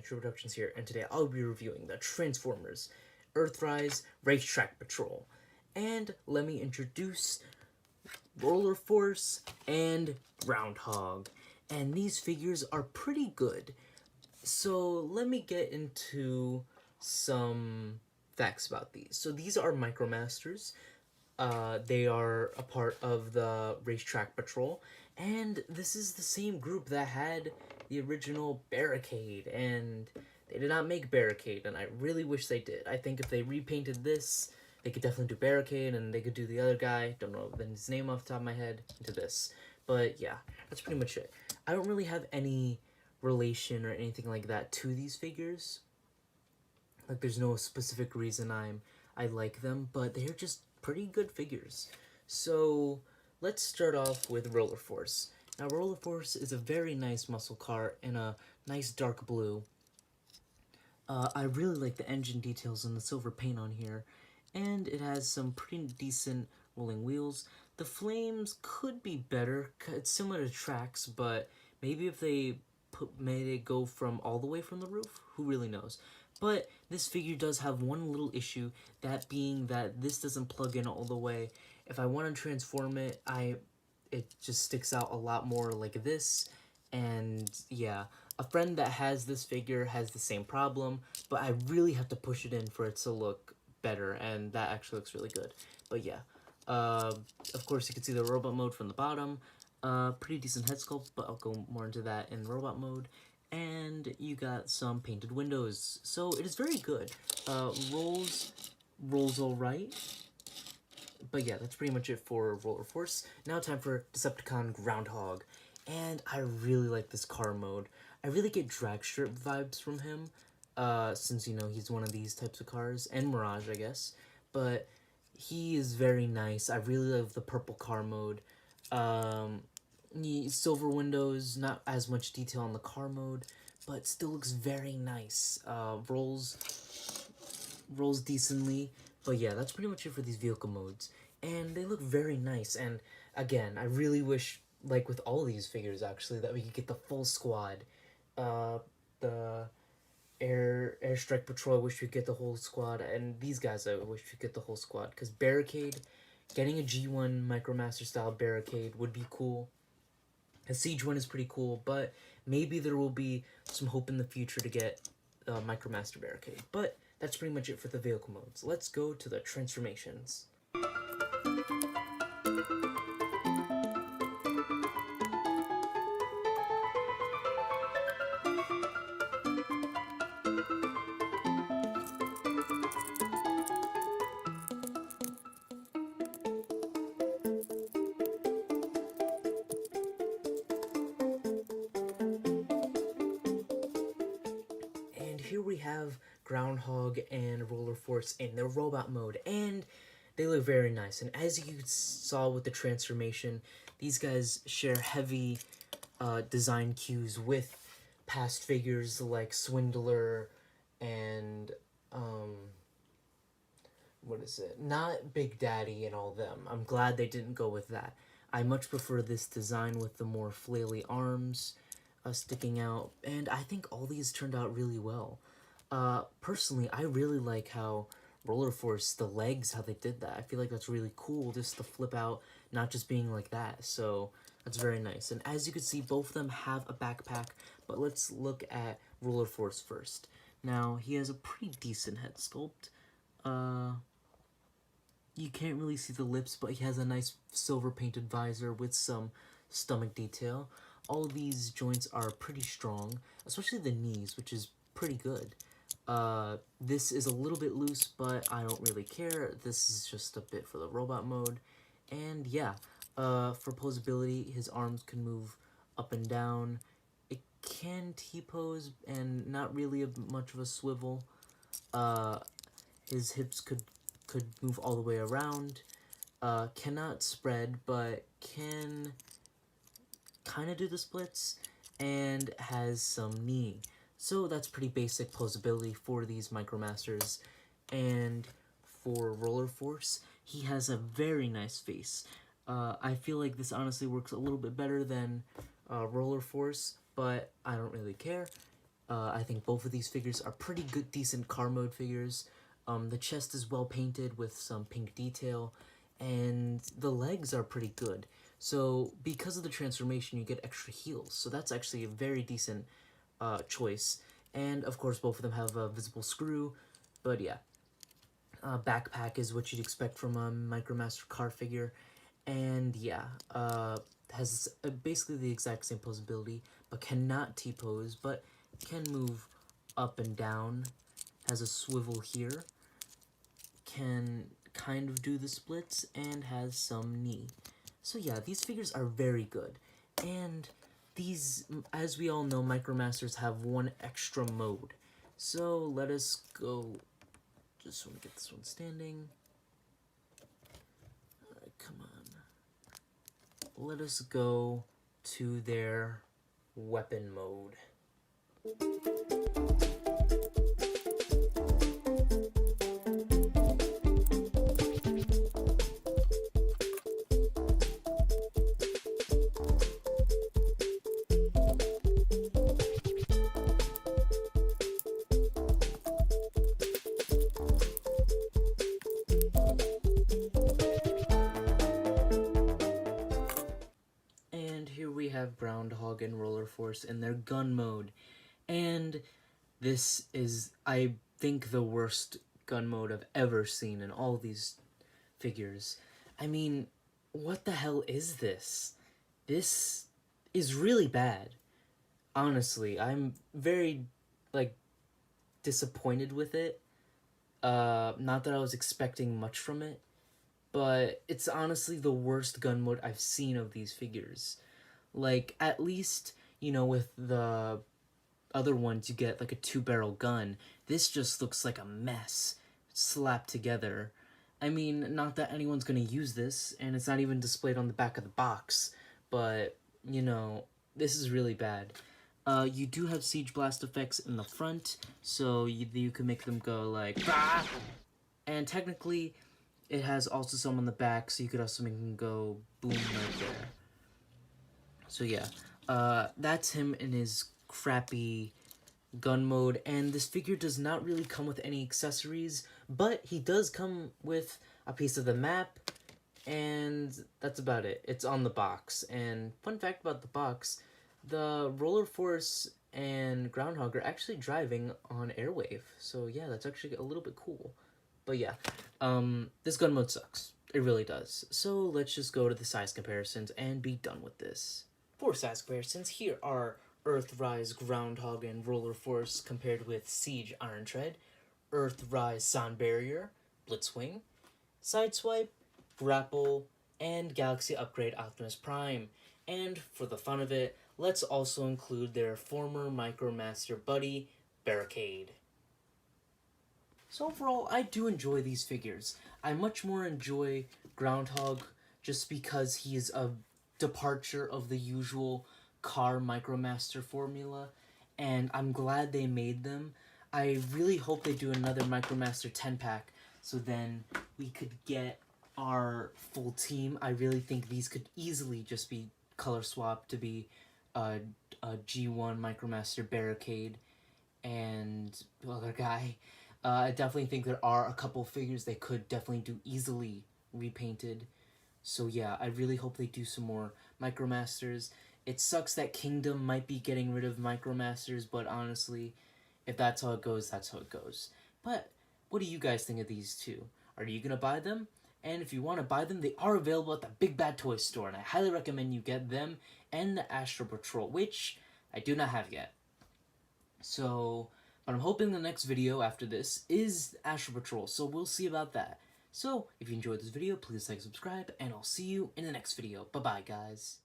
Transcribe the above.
Nitro Productions here, and today I'll be reviewing the Transformers Earthrise Racetrack Patrol. And let me introduce Roller Force and Groundhog. And these figures are pretty good. So let me get into some facts about these. So these are Micromasters. They are a part of the Racetrack Patrol, and this is the same group that had the original Barricade, and they did not make Barricade, and I really wish they did. I think if they repainted this, they could definitely do Barricade, and they could do the other guy, don't know his name off the top of my head, into this. But yeah, that's pretty much it. I don't really have any relation or anything like that to these figures. Like, there's no specific reason I like them, but they're just pretty good figures. So let's start off with Roller Force. Now, Roller Force is a very nice muscle car in a nice dark blue. I really like the engine details and the silver paint on here, and it has some pretty decent rolling wheels. The flames could be better. It's similar to Tracks, but maybe if they made it go from all the way from the roof, who really knows. But this figure does have one little issue, that being that this doesn't plug in all the way. If I want to transform it, it just sticks out a lot more like this. And yeah, a friend that has this figure has the same problem, but I really have to push it in for it to look better, and that actually looks really good. But yeah, of course you can see the robot mode from the bottom. Pretty decent head sculpt, but I'll go more into that in robot mode. And you got some painted windows, so it is very good. Rolls all right. But yeah, that's pretty much it for Roller Force. Now time for Decepticon Groundhog, and I really like this car mode. I really get drag strip vibes from him, since, you know, he's one of these types of cars, and Mirage, I guess. But he is very nice. I really love the purple car mode. Silver windows, not as much detail on the car mode, but still looks very nice. Rolls decently, but yeah, that's pretty much it for these vehicle modes, and they look very nice. And again, I really wish, like with all these figures actually, that we could get the full squad. The Airstrike Patrol, I wish we'd get the whole squad, and these guys I wish we'd get the whole squad, because Barricade, getting a G1 Micromaster style Barricade would be cool. The Siege one is pretty cool, but maybe there will be some hope in the future to get Micromaster Barricade. But that's pretty much it for the vehicle modes. Let's go to the transformations. Here we have Groundhog and Roller Force in their robot mode, and they look very nice. And as you saw with the transformation, these guys share heavy design cues with past figures like Swindler and what is it? Not Big Daddy and all them. I'm glad they didn't go with that. I much prefer this design with the more flaily arms sticking out, and I think all these turned out really well. Personally, I really like how Roller Force, the legs, how they did that. I feel like that's really cool, just to flip out, not just being like that, so that's very nice. And as you can see, both of them have a backpack, but let's look at Roller Force first. Now, he has a pretty decent head sculpt. You can't really see the lips, but he has a nice silver painted visor with some stomach detail. All these joints are pretty strong, especially the knees, which is pretty good. This is a little bit loose, but I don't really care. This is just a bit for the robot mode. And yeah, for posability, his arms can move up and down. It can T-pose and not really much of a swivel. His hips could move all the way around. Cannot spread, but can kind of do the splits, and has some knee. So that's pretty basic posability for these Micromasters. And for Roller Force, he has a very nice face. I feel like this honestly works a little bit better than Roller Force, but I don't really care. I think both of these figures are pretty good, decent car mode figures. The chest is well painted with some pink detail, and the legs are pretty good. So because of the transformation, you get extra heals. So that's actually a very decent choice. And of course, both of them have a visible screw. But yeah, backpack is what you'd expect from a Micromaster car figure. And yeah, has basically the exact same pose ability, but cannot T-pose, but can move up and down. Has a swivel here. Can kind of do the splits, and has some knee. So yeah, these figures are very good. And these, as we all know, Micromasters have one extra mode. So let us go. Just want to get this one standing. Alright, come on. Let us go to their weapon mode. And here we have Groundhog and Roller Force in their gun mode. And this is, I think, the worst gun mode I've ever seen in all these figures. I mean, what the hell is this? This is really bad. Honestly, I'm very, like, disappointed with it. Not that I was expecting much from it, but it's honestly the worst gun mode I've seen of these figures. Like, at least, you know, with the other ones you get like a 2-barrel gun. This just looks like a mess slapped together. I mean, not that anyone's gonna use this, and it's not even displayed on the back of the box, but, you know, this is really bad. You do have Siege Blast effects in the front, so you can make them go like, bah! And technically, it has also some on the back, so you could also make them go boom right there. So yeah, that's him in his crappy gun mode, and this figure does not really come with any accessories, but he does come with a piece of the map, and that's about it. It's on the box. And fun fact about the box, the Roller Force and Groundhog are actually driving on Airwave, so yeah, that's actually a little bit cool. But yeah, this gun mode sucks. It really does. So let's just go to the size comparisons and be done with this. For size comparisons, here are Earthrise, Groundhog, and Roller Force compared with Siege Iron Tread, Earthrise Sound Barrier, Blitzwing, Sideswipe, Grapple, and Galaxy Upgrade Optimus Prime. And for the fun of it, let's also include their former Micromaster buddy, Barricade. So overall, I do enjoy these figures. I much more enjoy Groundhog just because he is a departure of the usual car Micromaster formula, and I'm glad they made them. I really hope they do another Micromaster 10-pack, so then we could get our full team. I really think these could easily just be color swapped to be a G1 Micromaster Barricade and the other guy. I definitely think there are a couple figures they could definitely do easily repainted. So yeah, I really hope they do some more Micromasters. It sucks that Kingdom might be getting rid of Micromasters, but honestly, if that's how it goes, that's how it goes. But what do you guys think of these two? Are you going to buy them? And if you want to buy them, they are available at the Big Bad Toy Store, and I highly recommend you get them and the Astro Patrol, which I do not have yet. So, but I'm hoping the next video after this is Astro Patrol, so we'll see about that. So, if you enjoyed this video, please like, subscribe, and I'll see you in the next video. Bye-bye, guys.